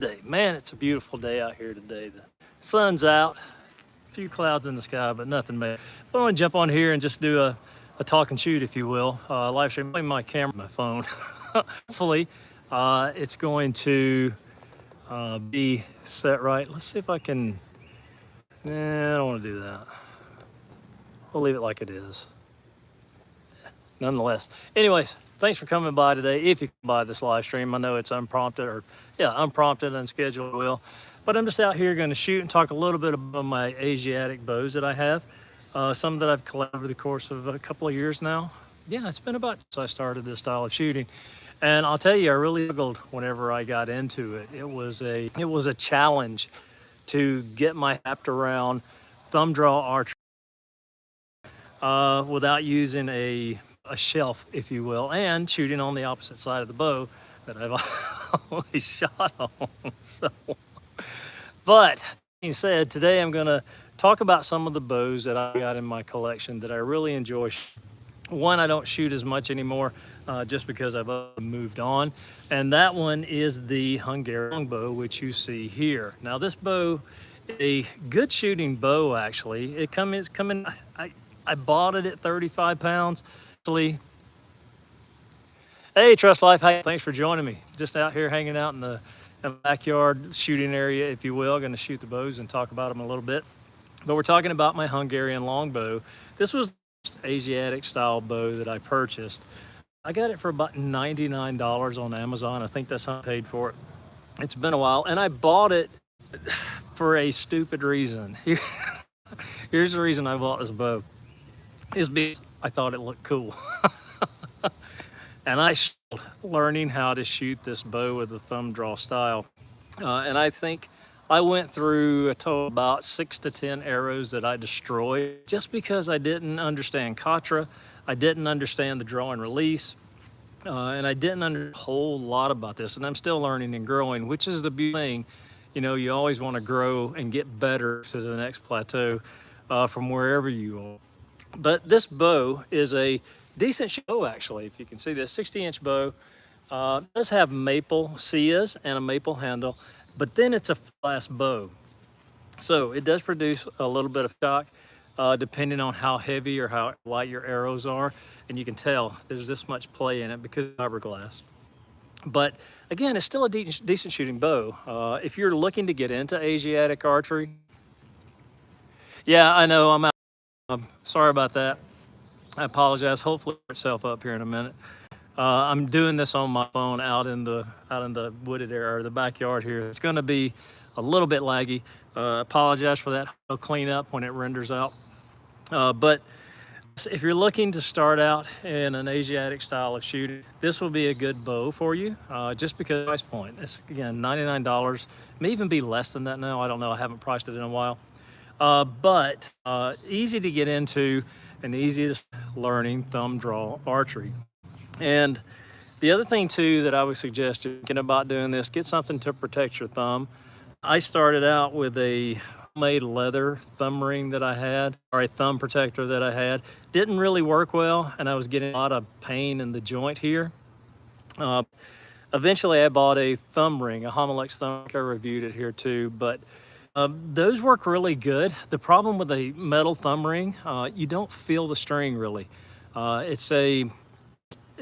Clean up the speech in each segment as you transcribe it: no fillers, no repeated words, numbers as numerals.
Day. Man, it's a beautiful day out here today. The sun's out, a few clouds in the sky, but nothing bad. I want to jump on here and just do a talk and shoot, if you will, live stream. My camera, my phone. Hopefully, it's going to be set right. Let's see if I can. Nah, I don't want to do that. We'll leave it like it is. Nonetheless, anyways, thanks for coming by today. If you come by this live stream, I know it's unprompted, or unprompted, unscheduled, will. But I'm just out here going to shoot and talk a little bit about my Asiatic bows that I have. Some that I've collected over the course of a couple of years now. Yeah, it's been about since I started this style of shooting. And I'll tell you, I really struggled whenever I got into it. It was a challenge to get my wrapped around thumb draw archery without using a shelf, if you will, and shooting on the opposite side of the bow that I've always shot on. So, but that being said, today I'm going to talk about some of the bows that I got in my collection that I really enjoy. One, I don't shoot as much anymore just because I've moved on, and that one is the Hungarian Longbow, which you see here. Now, this bow is a good shooting bow, actually. It's coming. I bought it at 35 pounds. Hey, Trust Life, hey, thanks for joining me. Just out here hanging out in the backyard shooting area, if you will. Going to shoot the bows and talk about them a little bit. But we're talking about my Hungarian Longbow. This was Asiatic style bow that I purchased. I got it for about $99 on Amazon. I think that's how I paid for it. It's been a while, and I bought it for a stupid reason. Here's the reason I bought this bow. Is because I thought it looked cool. And I started learning how to shoot this bow with a thumb draw style. And I think I went through a total of about 6 to 10 arrows that I destroyed just because I didn't understand Katra. I didn't understand the draw and release. And I didn't understand a whole lot about this. And I'm still learning and growing, which is the beauty thing. You know, you always want to grow and get better to the next plateau from wherever you are. But this bow is a decent bow, actually. If you can see this 60-inch bow, it does have maple scias and a maple handle, but then it's a flash bow. So it does produce a little bit of shock depending on how heavy or how light your arrows are. And you can tell there's this much play in it because of fiberglass. But again, it's still a decent shooting bow. If you're looking to get into Asiatic archery, yeah, I know I'm out. Sorry about that. I apologize. Hopefully itself up here in a minute. I'm doing this on my phone out in the wooded area or the backyard here. It's going to be a little bit laggy. Apologize for that. I'll clean up when it renders out. But if you're looking to start out in an Asiatic style of shooting, this will be a good bow for you. Just because of the price point. It's again $99. May even be less than that now. I don't know. I haven't priced it in a while. But easy to get into and easy to learning thumb draw archery. And the other thing too that I would suggest you thinking about doing this, get something to protect your thumb. I started out with a homemade leather thumb ring that I had, or a thumb protector that I had. Didn't really work well, and I was getting a lot of pain in the joint here. Eventually I bought a thumb ring, a Homolux thumb ring. I reviewed it here too, but those work really good. The problem with a metal thumb ring, you don't feel the string really.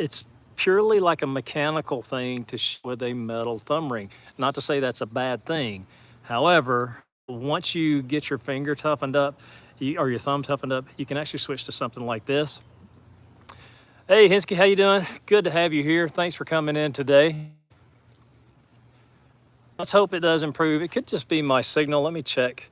It's purely like a mechanical thing to shoot with a metal thumb ring. Not to say that's a bad thing. However, once you get your finger toughened up, or your thumb toughened up, you can actually switch to something like this. Hey, Hinsky, how you doing? Good to have you here. Thanks for coming in today. Let's hope it does improve. It could just be my signal. Let me check,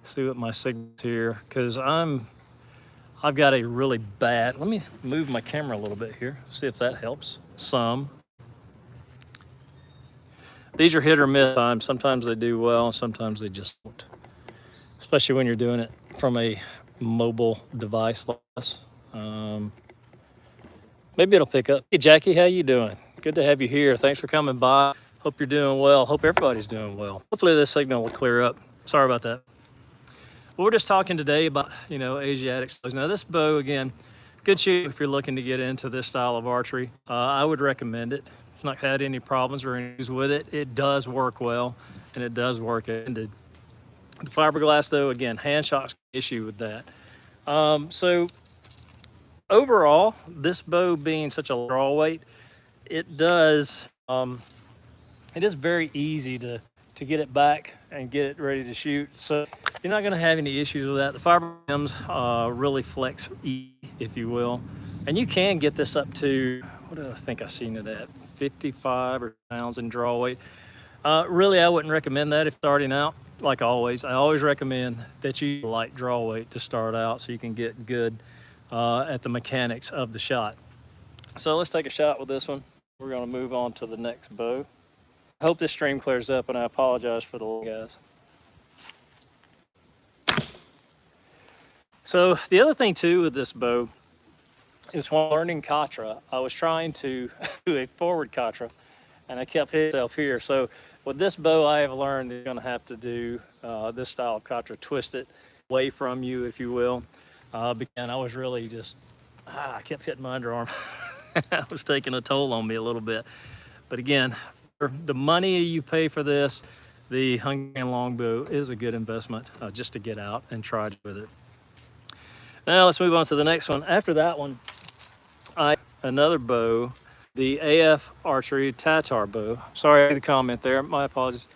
see what my signal's here, because I've got a really bad, let me move my camera a little bit here, see if that helps some. These are hit or miss times. Sometimes they do well, sometimes they just don't, especially when you're doing it from a mobile device like this. Maybe it'll pick up. Hey, Jackie, how you doing? Good to have you here. Thanks for coming by. Hope you're doing well. Hope everybody's doing well. Hopefully this signal will clear up. Sorry about that. Well, we're just talking today about, Asiatic slugs. Now this bow, again, good shoot if you're looking to get into this style of archery. I would recommend it. I've not had any problems or issues with it. It does work well, and it does work ended. The fiberglass, though, again, hand shock's an issue with that. So overall, this bow being such a draw weight, it does it is very easy to get it back and get it ready to shoot. So you're not going to have any issues with that. The fiber limbs really flex easy, if you will, and you can get this up to, what do I think I've seen it at, 55 pounds in draw weight. Really, I wouldn't recommend that if starting out. Like always, I always recommend that you light draw weight to start out so you can get good at the mechanics of the shot. So let's take a shot with this one. We're going to move on to the next bow. I hope this stream clears up, and I apologize for the guys. So the other thing too with this bow is when learning Katra, I was trying to do a forward Katra, and I kept hitting myself here. So with this bow, I have learned you're going to have to do this style of Katra, twist it away from you, if you will. And I was really just, I kept hitting my underarm. It was taking a toll on me a little bit. But again, for the money you pay for this, the Hungarian Longbow is a good investment just to get out and try with it. Now let's move on to the next one. After that one, another bow, the AF Archery Tatar Boo. Sorry the comment there, my apologies.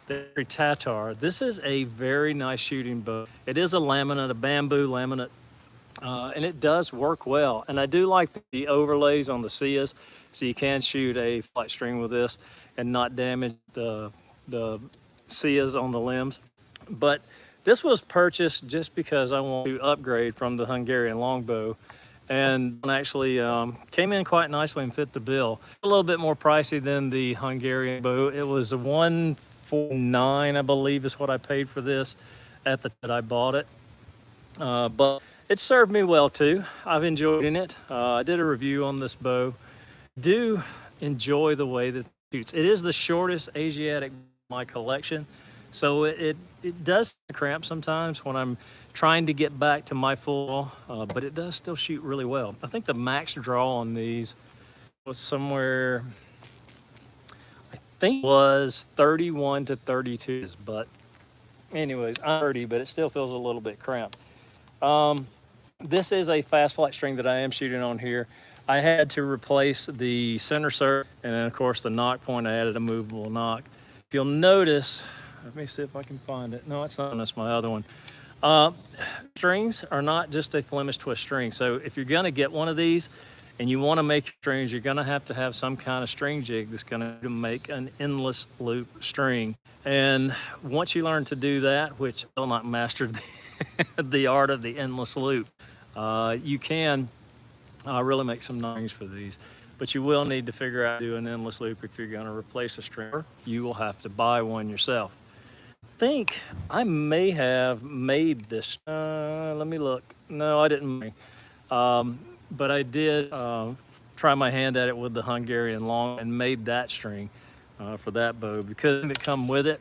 The Archery Tatar. This is a very nice shooting bow. It is a laminate, a bamboo laminate, and it does work well. And I do like the overlays on the Sias, so you can shoot a flight string with this and not damage the Sias on the limbs. But this was purchased just because I want to upgrade from the Hungarian Longbow, and actually came in quite nicely and fit the bill. A little bit more pricey than the Hungarian bow. It was a $149, I believe, is what I paid for this at the that I bought it. But it served me well too. I've enjoyed it. I did a review on this bow. Do enjoy the way that it shoots. It is the shortest Asiatic in my collection, so it does cramp sometimes when I'm trying to get back to my full, but it does still shoot really well. I think the max draw on these was somewhere, I think it was 31 to 32, but anyways, I'm 30, but it still feels a little bit cramped. This is a fast flight string that I am shooting on here. I had to replace the center circle, and then of course the knock point, I added a movable knock. If you'll notice, let me see if I can find it. No, it's not, that's my other one. Strings are not just a Flemish twist string. So if you're gonna get one of these and you wanna make strings, you're gonna have to have some kind of string jig that's gonna make an endless loop string. And once you learn to do that, which I've still not mastered the art of the endless loop, you can really make some strings for these. But you will need to figure out how to do an endless loop if you're gonna replace a string. You will have to buy one yourself. I think I may have made this. Let me look. No, I didn't. But I did try my hand at it with the Hungarian Long and made that string for that bow, because it come with it.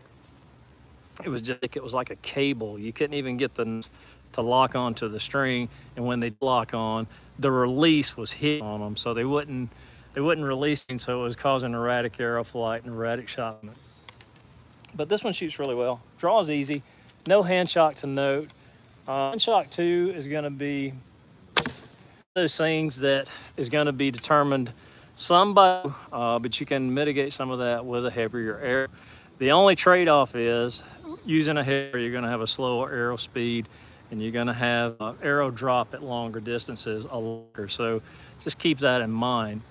It was like a cable. You couldn't even get them to lock onto the string, and when they lock on, the release was hit on them, so they wouldn't release, and so it was causing erratic arrow flight and erratic shot. But this one shoots really well. Draws easy. No hand shock to note. Hand shock too is going to be those things that is going to be determined some by, but you can mitigate some of that with a heavier arrow. The only trade-off is using a heavier, you're going to have a slower arrow speed, and you're going to have arrow drop at longer distances a longer. So just keep that in mind.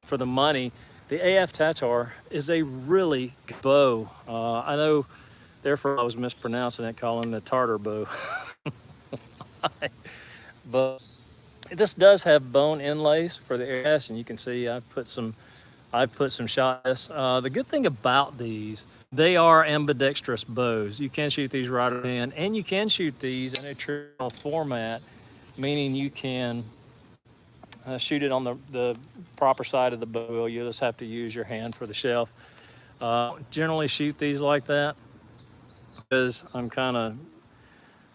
For the money, the AF Tatar is a really good bow. I know, therefore I was mispronouncing it, calling the Tatar Boo. But this does have bone inlays for the ass, and you can see I've put some shots. The good thing about these, they are ambidextrous bows. You can shoot these right hand, and you can shoot these in a traditional format, meaning you can shoot it on the proper side of the bow. You just have to use your hand for the shelf. Generally shoot these like that because I'm kind of,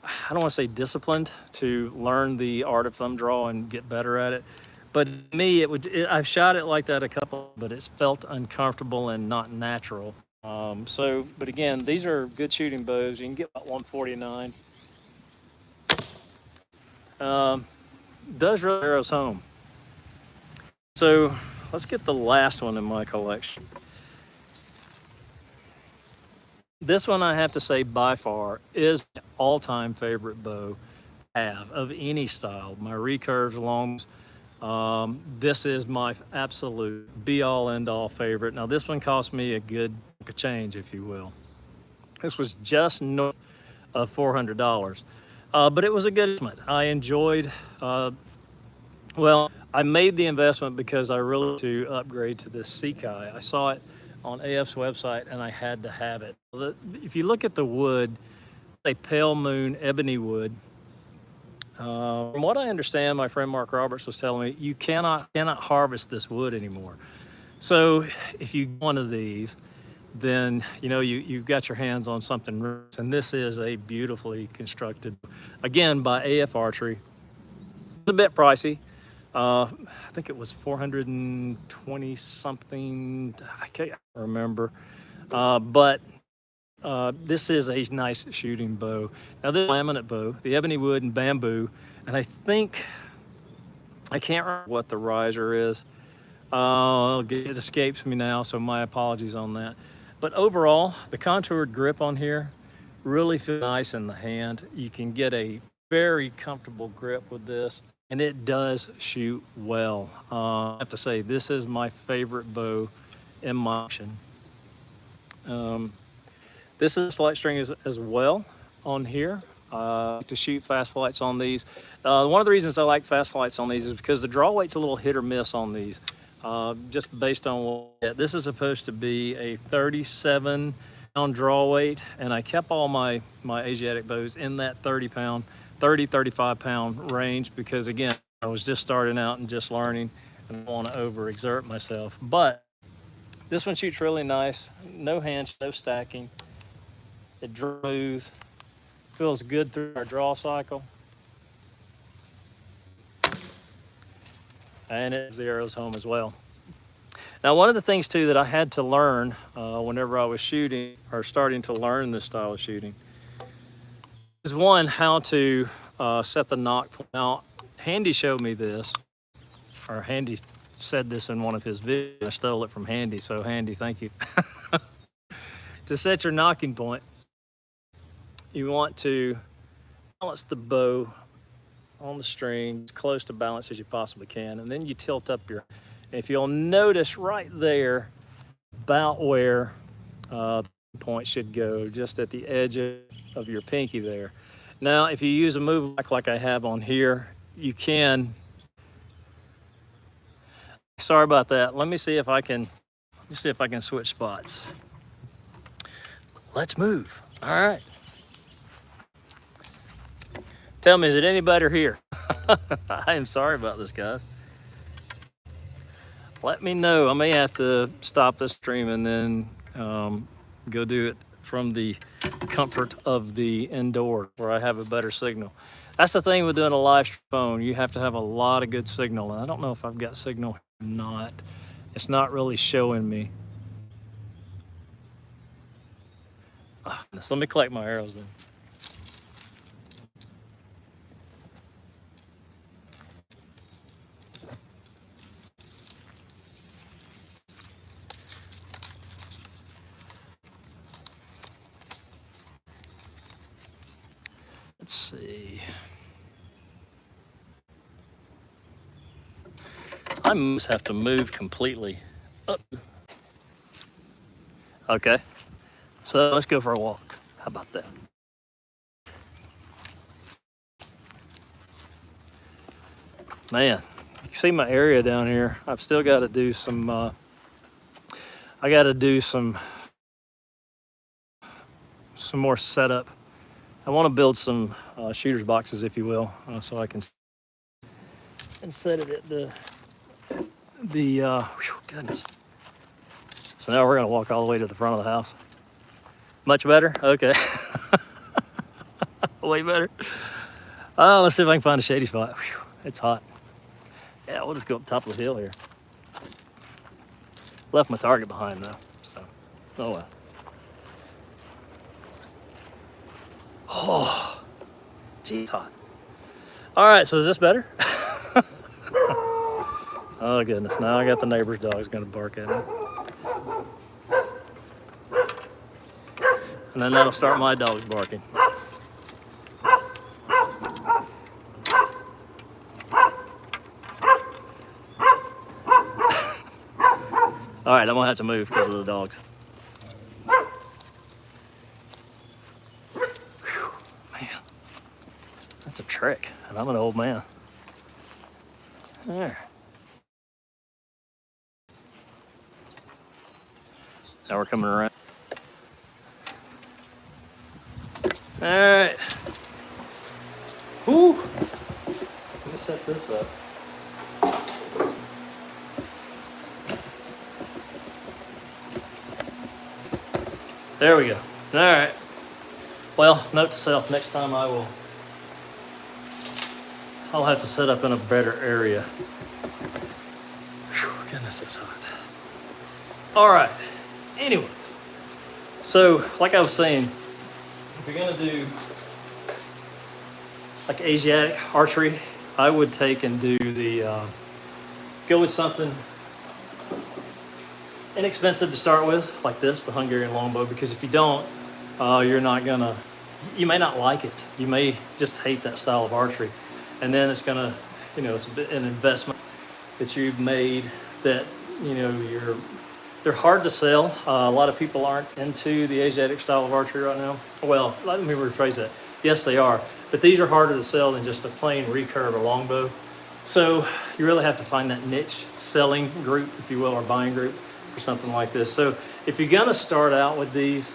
I don't want to say disciplined to learn the art of thumb draw and get better at it, But me, I've shot it like that a couple, but it's felt uncomfortable and not natural. But again, these are good shooting bows. You can get about 149. Does really arrows home. So let's get the last one in my collection. This one, I have to say, by far is my all-time favorite bow I have of any style. My recurves longs. This is my absolute be-all, end-all favorite. Now, this one cost me a good change, if you will. This was just north of $400, but it was a good investment. I enjoyed. Well, I made the investment because I really wanted to upgrade to this Sekai. I saw it on AF's website and I had to have it. If you look at the wood, a pale moon ebony wood. From what I understand, my friend Mark Roberts was telling me, you cannot harvest this wood anymore. So if you get one of these, then you've got your hands on something. And this is a beautifully constructed, again, by AF Archery. It's a bit pricey. I think it was 420 something. I can't remember. But this is a nice shooting bow. Now, this is a laminate bow, the ebony wood and bamboo, and I can't remember what the riser is. It escapes me now, so my apologies on that. But overall, the contoured grip on here really feels nice in the hand. You can get a very comfortable grip with this, and it does shoot well. I have to say, this is my favorite bow in my auction. This is flight string as well on here. To shoot fast flights on these. One of the reasons I like fast flights on these is because the draw weight's a little hit or miss on these. Just based on this is supposed to be a 37-pound draw weight, and I kept all my Asiatic bows in that 35 pound range because, again, I was just starting out and just learning and I don't want to overexert myself. But this one shoots really nice, no hands, no stacking. It draws, feels good through our draw cycle. And it the arrows home as well. Now, one of the things too that I had to learn whenever I was shooting or starting to learn this style of shooting is, one, how to set the nock point. Now, Handy showed me this, or Handy said this in one of his videos. I stole it from Handy, so Handy, thank you. To set your nocking point, you want to balance the bow on the string as close to balance as you possibly can, and then you tilt up your, if you'll notice right there about where the point should go, just at the edge of your pinky there. Now, if you use a move like I have on here, you can, sorry about that, let me see if I can switch spots. Let's move. All right. Tell me, is it any better here? I am sorry about this, guys. Let me know. I may have to stop this stream and then go do it from the comfort of the indoor where I have a better signal. That's the thing with doing a live stream phone. You have to have a lot of good signal. And I don't know if I've got signal or not. It's not really showing me. So let me collect my arrows then. Let's see. I must have to move completely up. Okay, so let's go for a walk. How about that? Man, you can see my area down here. I've still got to do some, I got to do some more setup. I want to build some shooter's boxes, if you will, so I can set it at whew, goodness. So now we're going to walk all the way to the front of the house. Much better? Okay. Way better. Let's see if I can find a shady spot. Whew, it's hot. Yeah, we'll just go up top of the hill here. Left my target behind though, so oh well. Oh, geez, hot. All right, so is this better? Oh goodness, now I got the neighbor's dog's gonna bark at me. And then that'll start my dogs barking. All right, I'm gonna have to move because of the dogs. Whew, man, that's a trick, and I'm an old man. There. Now we're coming around. All right. Whew. Let me set this up. There we go. All right. Well, note to self, next time I'll have to set up in a better area. Whew, goodness, it's hot. All right. Anyways, so like I was saying, if you're gonna do like Asiatic archery, I would take and do the, go with something inexpensive to start with, like this, the Hungarian Longbow, because if you don't, you may not like it. You may just hate that style of archery. And then it's gonna, it's a bit an investment that you've made that, they're hard to sell. A lot of people aren't into the Asiatic style of archery right now. Well, let me rephrase that. Yes, they are, but these are harder to sell than just a plain recurve or longbow. So you really have to find that niche selling group, if you will, or buying group for something like this. So if you're gonna start out with these,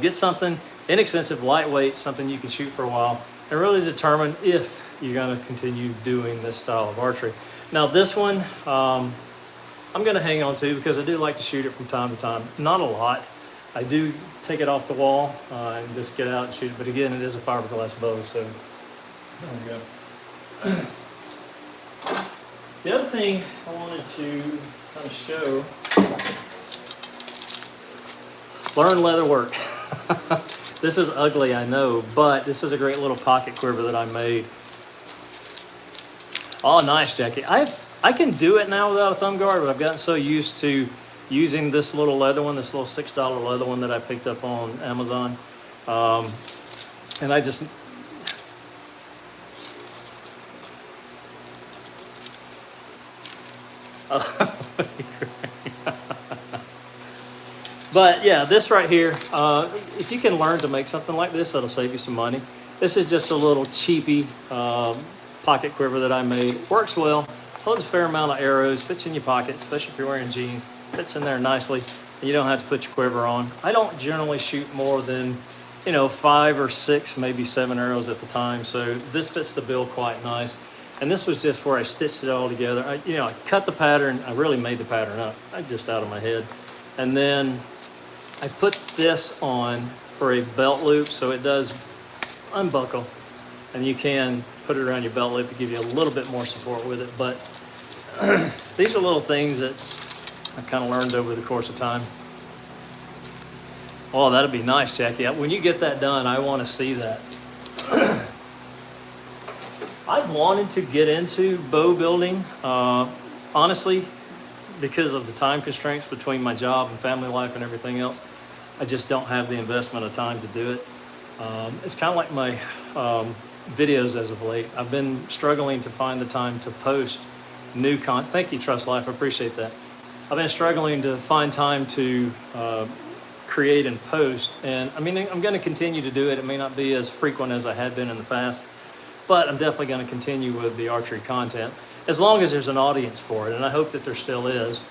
get something inexpensive, lightweight, something you can shoot for a while, and really determine if you're gonna continue doing this style of archery. Now this one, I'm gonna hang on to because I do like to shoot it from time to time. Not a lot. I do take it off the wall and just get out and shoot it, but again, it is a fiberglass bow, so there we go. The other thing I wanted to kind of show, learn leather work. This is ugly, I know, but this is a great little pocket quiver that I made. Oh, nice, Jackie. I can do it now without a thumb guard, but I've gotten so used to using this little leather one, this little $6 leather one that I picked up on Amazon. And I just, but yeah, this right here, if you can learn to make something like this, that'll save you some money. This is just a little cheapy pocket quiver that I made. Works well, holds a fair amount of arrows, fits in your pocket, especially if you're wearing jeans. Fits in there nicely, and you don't have to put your quiver on. I don't generally shoot more than, 5 or 6, maybe 7 arrows at the time, so this fits the bill quite nice. And this was just where I stitched it all together. I cut the pattern. I really made the pattern up. Just out of my head. And then I put this on for a belt loop, so it does unbuckle. And you can put it around your belt loop to give you a little bit more support with it. But these are little things that I've kind of learned over the course of time. Oh, that'd be nice, Jackie. When you get that done, I want to see that. I've wanted to get into bow building, honestly, because of the time constraints between my job and family life and everything else. I just don't have the investment of time to do it. It's kind of like my videos as of late. I've been struggling to find the time to post new content. Thank you, Trust Life. I appreciate that. I've been struggling to find time to create and post, and I'm going to continue to do it. It may not be as frequent as I had been in the past, but I'm definitely going to continue with the archery content as long as there's an audience for it, and I hope that there still is.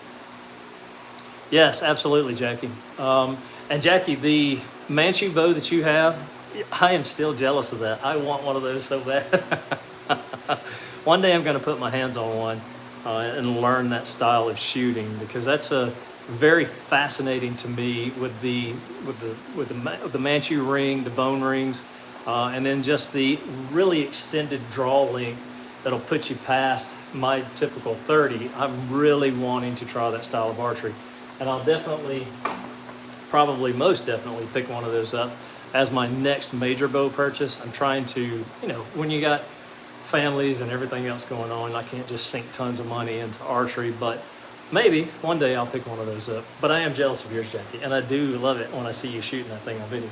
Yes, absolutely, Jackie. And Jackie, the Manchu bow that you have, I am still jealous of that. I want one of those so bad. One day I'm going to put my hands on one and learn that style of shooting, because that's a very fascinating to me with the Manchu ring, the bone rings, and then just the really extended draw length that'll put you past my typical 30. I'm really wanting to try that style of archery. And I'll definitely, probably most definitely pick one of those up as my next major bow purchase. I'm trying to, you know, when you got families and everything else going on, I can't just sink tons of money into archery, but maybe one day I'll pick one of those up. But I am jealous of yours, Jackie, and I do love it when I see you shooting that thing on video.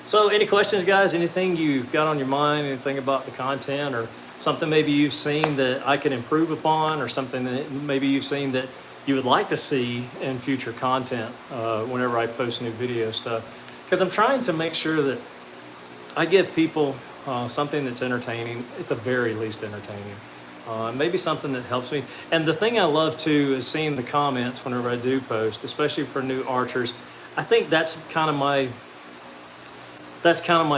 So any questions, guys? Anything you got on your mind? Anything about the content, or something maybe you've seen that I can improve upon, or something that maybe you've seen that you would like to see in future content whenever I post new video stuff? Because I'm trying to make sure that I give people something that's entertaining, at the very least entertaining. Maybe something that helps me. And the thing I love too is seeing the comments whenever I do post, especially for new archers. I think that's kind of my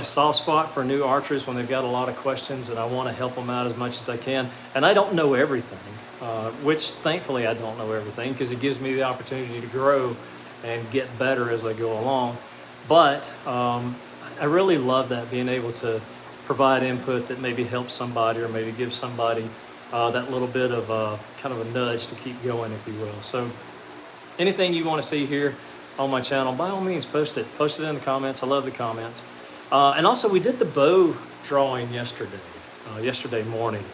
soft spot for new archers, when they've got a lot of questions, and I want to help them out as much as I can. And I don't know everything, which thankfully I don't know everything, because it gives me the opportunity to grow and get better as I go along. But I really love that, being able to provide input that maybe helps somebody, or maybe gives somebody that little bit of kind of a nudge to keep going, if you will. So anything you want to see here on my channel, by all means, post it in the comments. I love the comments. And also, we did the bow drawing yesterday morning,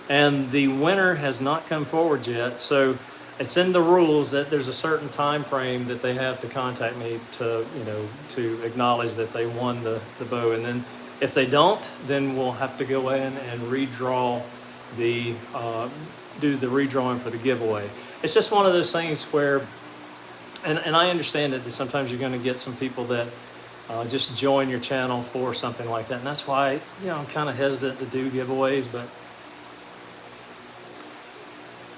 and the winner has not come forward yet. So it's in the rules that there's a certain time frame that they have to contact me to, you know, to acknowledge that they won the bow. And then if they don't, then we'll have to go in and redraw the do the redrawing for the giveaway. It's just one of those things where, and I understand that sometimes you're going to get some people that just join your channel for something like that, and that's why, you know, I'm kind of hesitant to do giveaways. But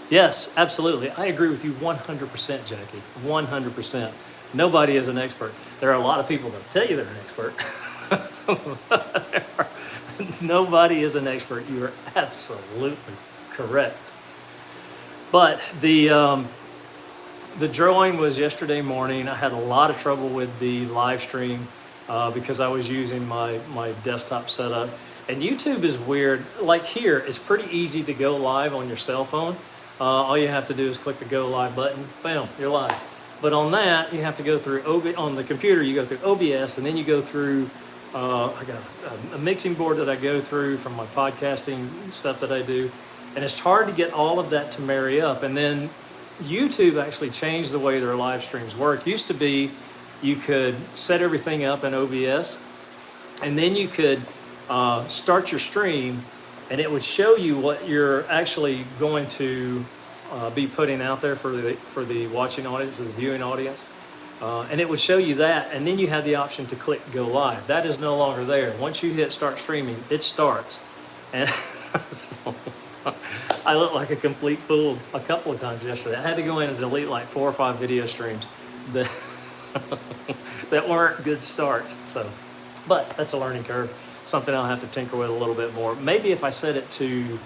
yes, absolutely, I agree with you 100%, Jackie. 100%. Nobody is an expert. There are a lot of people that tell you they're an expert. Nobody is an expert. You are absolutely correct. But the drawing was yesterday morning. I had a lot of trouble with the live stream because I was using my desktop setup. And YouTube is weird. Like here, it's pretty easy to go live on your cell phone. All you have to do is click the go live button. Bam, you're live. But on that, you have to go through on the computer, you go through OBS, and then you go through I got a mixing board that I go through from my podcasting stuff that I do. And it's hard to get all of that to marry up. And then YouTube actually changed the way their live streams work. Used to be, you could set everything up in OBS, and then you could start your stream, and it would show you what you're actually going to be putting out there for the watching audience, or the viewing audience. And it would show you that, and then you had the option to click go live. That is no longer there. Once you hit start streaming, it starts. And so I looked like a complete fool a couple of times yesterday. I had to go in and delete like 4 or 5 video streams that that weren't good starts. So, but that's a learning curve. Something I'll have to tinker with a little bit more. Maybe if I set it to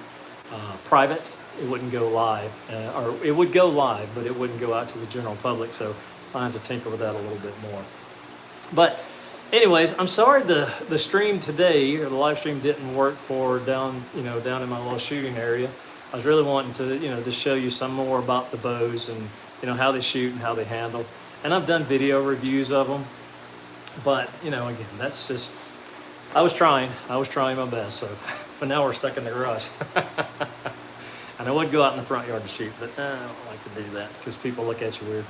private, it wouldn't go live, or it would go live, but it wouldn't go out to the general public. So I'll have to tinker with that a little bit more. But anyways, I'm sorry the stream today, or the live stream, didn't work for down in my little shooting area. I was really wanting to, just show you some more about the bows and, how they shoot and how they handle. And I've done video reviews of them, but, again, that's just, I was trying my best. So, but now we're stuck in the garage. And I would go out in the front yard to shoot, but I don't like to do that because people look at you weird.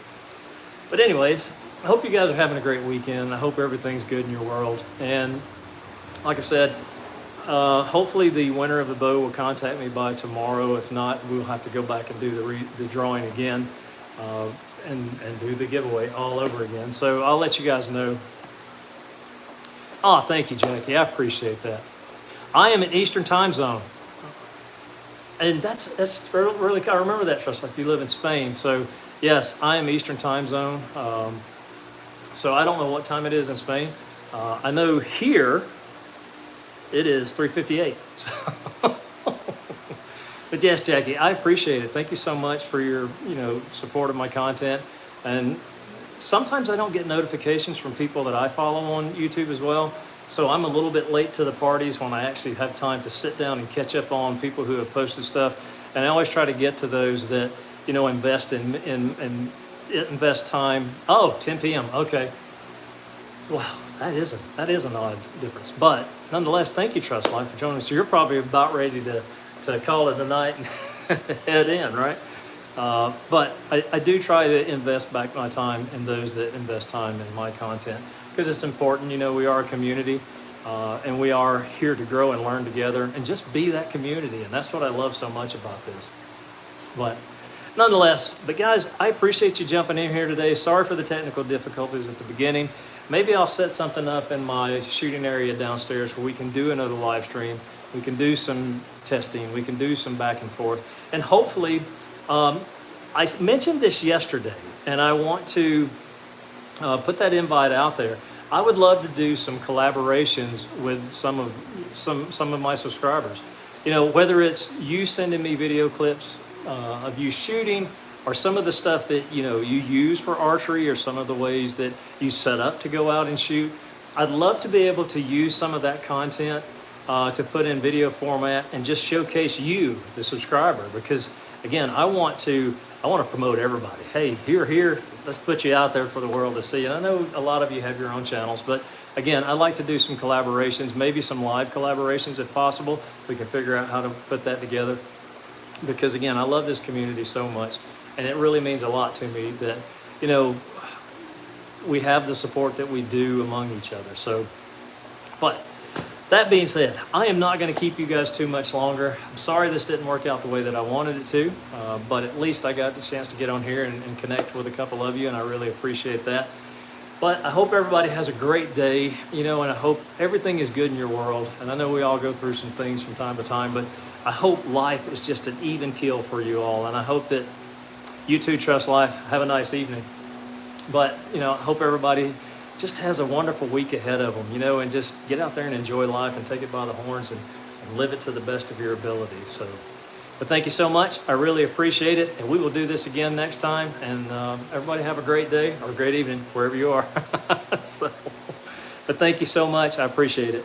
But anyways, I hope you guys are having a great weekend. I hope everything's good in your world. And like I said, hopefully the winner of the bow will contact me by tomorrow. If not, we'll have to go back and do the drawing again and do the giveaway all over again. So I'll let you guys know. Oh, thank you, Jackie. I appreciate that. I am in Eastern time zone. And that's really, I remember that, Trust, like you live in Spain. So yes, I am Eastern time zone. So I don't know what time it is in Spain. I know here it is 3:58. So but yes, Jackie, I appreciate it. Thank you so much for your, support of my content. And sometimes I don't get notifications from people that I follow on YouTube as well. So I'm a little bit late to the parties when I actually have time to sit down and catch up on people who have posted stuff. And I always try to get to those that, you know, invest in invest time. Oh, 10 p.m. Okay. Wow, that is an odd difference. But nonetheless, thank you, Trust Life, for joining us. You're probably about ready to call it a night and head in, right? But I do try to invest back my time in those that invest time in my content, because it's important. You know, we are a community, and we are here to grow and learn together and just be that community. And that's what I love so much about this. But nonetheless, but guys, I appreciate you jumping in here today. Sorry for the technical difficulties at the beginning. Maybe I'll set something up in my shooting area downstairs where we can do another live stream. We can do some testing. We can do some back and forth. And hopefully, I mentioned this yesterday, and I want to put that invite out there. I would love to do some collaborations with some of my subscribers. You know, whether it's you sending me video clips of you shooting, or some of the stuff that, you know, you use for archery, or some of the ways that you set up to go out and shoot. I'd love to be able to use some of that content to put in video format and just showcase you, the subscriber, because again, I want to promote everybody. Hey, here, let's put you out there for the world to see. And I know a lot of you have your own channels, but again, I'd like to do some collaborations, maybe some live collaborations if possible. We can figure out how to put that together, because again, I love this community so much. And it really means a lot to me that, you know, we have the support that we do among each other. So, but that being said, I am not going to keep you guys too much longer. I'm sorry this didn't work out the way that I wanted it to, but at least I got the chance to get on here and connect with a couple of you, and I really appreciate that. But I hope everybody has a great day, you know, and I hope everything is good in your world. And I know we all go through some things from time to time, but I hope life is just an even keel for you all. And I hope that you too, Trust Life. Have a nice evening. But, you know, I hope everybody just has a wonderful week ahead of them, you know, and just get out there and enjoy life and take it by the horns and live it to the best of your ability. So, but thank you so much. I really appreciate it. And we will do this again next time. And everybody have a great day or a great evening, wherever you are. So, but thank you so much. I appreciate it.